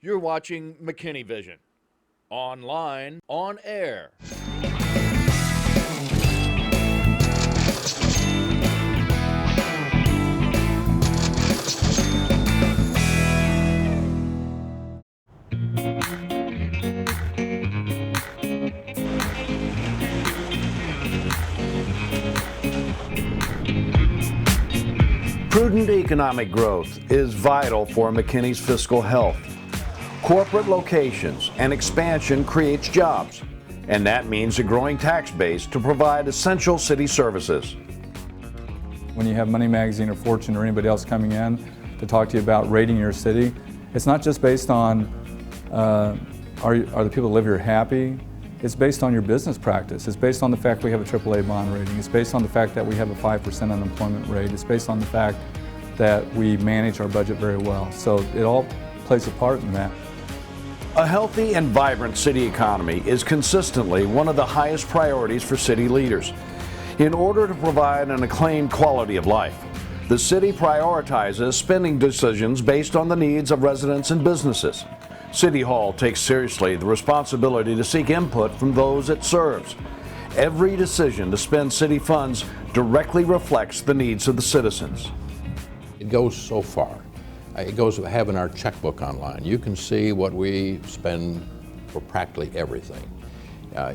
You're watching McKinney Vision, online, on air. Prudent economic growth is vital for McKinney's fiscal health. Corporate locations and expansion creates jobs, and that means a growing tax base to provide essential city services. When you have Money Magazine or Fortune or anybody else coming in to talk to you about rating your city, it's not just based on are the people that live here happy. It's based on your business practice. It's based on the fact we have a AAA bond rating. It's based on the fact that we have a 5% unemployment rate. It's based on the fact that we manage our budget very well. So it all plays a part in that. A healthy and vibrant city economy is consistently one of the highest priorities for city leaders. In order to provide an acclaimed quality of life, the city prioritizes spending decisions based on the needs of residents and businesses. City Hall takes seriously the responsibility to seek input from those it serves. Every decision to spend city funds directly reflects the needs of the citizens. It goes so far. It goes with having our checkbook online. You can see what we spend for practically everything.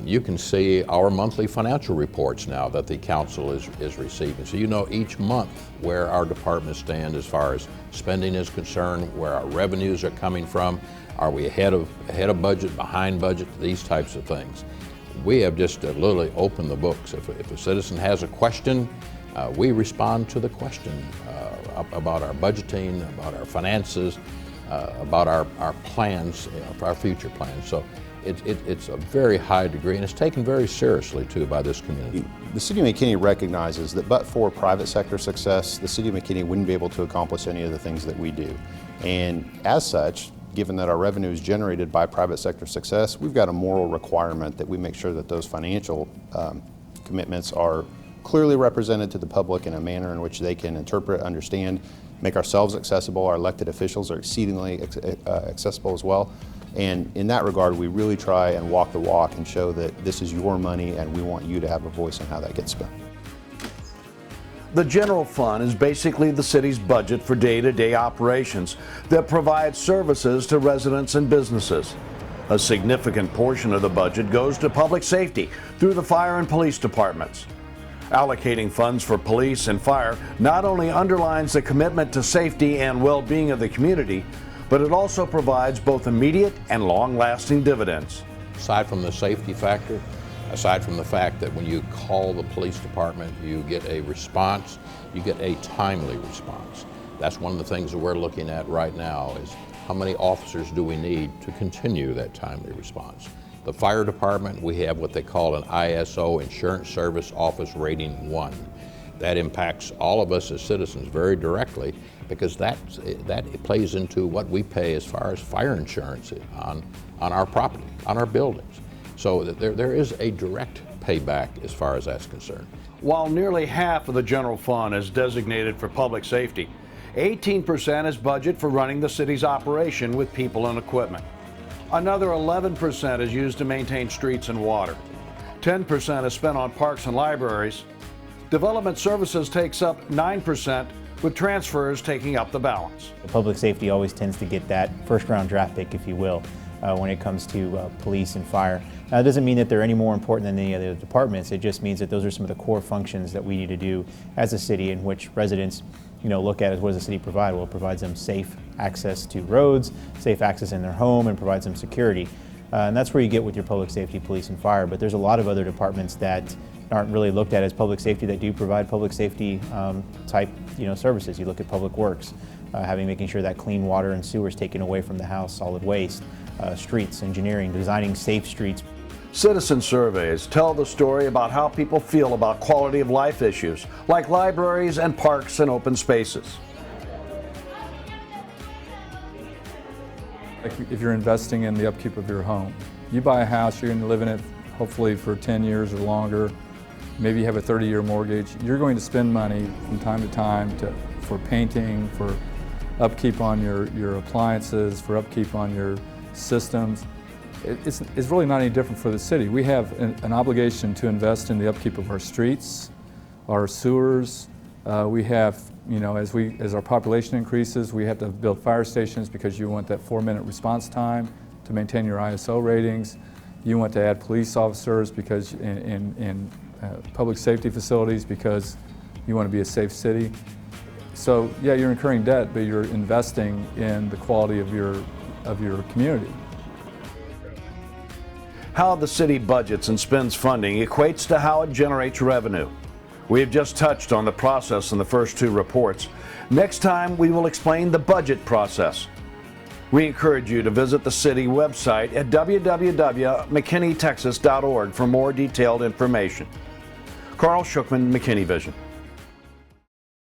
You can see our monthly financial reports now that the council is receiving. So you know each month where our departments stand as far as spending is concerned, where our revenues are coming from. Are we ahead of budget, behind budget, these types of things. We have just literally opened the books. If a citizen has a question, we respond to the question about our budgeting, about our finances, about our plans, our future plans. So it's a very high degree, and it's taken very seriously too by this community. The City of McKinney recognizes that but for private sector success, the City of McKinney wouldn't be able to accomplish any of the things that we do. And as such, given that our revenue is generated by private sector success, we've got a moral requirement that we make sure that those financial commitments are clearly represented to the public in a manner in which they can interpret, understand, make ourselves accessible. Our elected officials are exceedingly accessible as well. And in that regard, we really try and walk the walk and show that this is your money and we want you to have a voice in how that gets spent. The general fund is basically the city's budget for day-to-day operations that provides services to residents and businesses. A significant portion of the budget goes to public safety through the fire and police departments. Allocating funds for police and fire not only underlines the commitment to safety and well-being of the community, but it also provides both immediate and long-lasting dividends. Aside from the safety factor, aside from the fact that when you call the police department, you get a response, you get a timely response. That's one of the things that we're looking at right now is how many officers do we need to continue that timely response. The fire department, we have what they call an ISO, Insurance Service Office Rating 1. That impacts all of us as citizens very directly because that plays into what we pay as far as fire insurance on our property, on our buildings. So there is a direct payback as far as that's concerned. While nearly half of the general fund is designated for public safety, 18% is budget for running the city's operation with people and equipment. Another 11% is used to maintain streets and water. 10% is spent on parks and libraries. Development services takes up 9%, with transfers taking up the balance. Public safety always tends to get that first-round draft pick, if you will, when it comes to police and fire. Now, it doesn't mean that they're any more important than any other departments. It just means that those are some of the core functions that we need to do as a city, in which residents, look at as what does the city provide? Well, it provides them safe access to roads, safe access in their home, and provides them security. And that's where you get with your public safety, police, and fire. But there's a lot of other departments that aren't really looked at as public safety that do provide public safety type services. You look at public works, making sure that clean water and sewer is taken away from the house, solid waste, streets, engineering, designing safe streets. Citizen surveys tell the story about how people feel about quality of life issues, like libraries and parks and open spaces. Like if you're investing in the upkeep of your home, you buy a house, you're going to live in it hopefully for 10 years or longer. Maybe you have a 30-year mortgage. You're going to spend money from time to time for painting, for upkeep on your appliances, for upkeep on your systems. It's really not any different for the city. We have an obligation to invest in the upkeep of our streets, our sewers. We have, as our population increases, we have to build fire stations because you want that 4-minute response time to maintain your ISO ratings. You want to add police officers because in public safety facilities because you want to be a safe city. So yeah, you're incurring debt, but you're investing in the quality of your community. How the city budgets and spends funding equates to how it generates revenue. We have just touched on the process in the first 2 reports. Next time, we will explain the budget process. We encourage you to visit the city website at www.mckinneytexas.org for more detailed information. Carl Schuchman, McKinney Vision.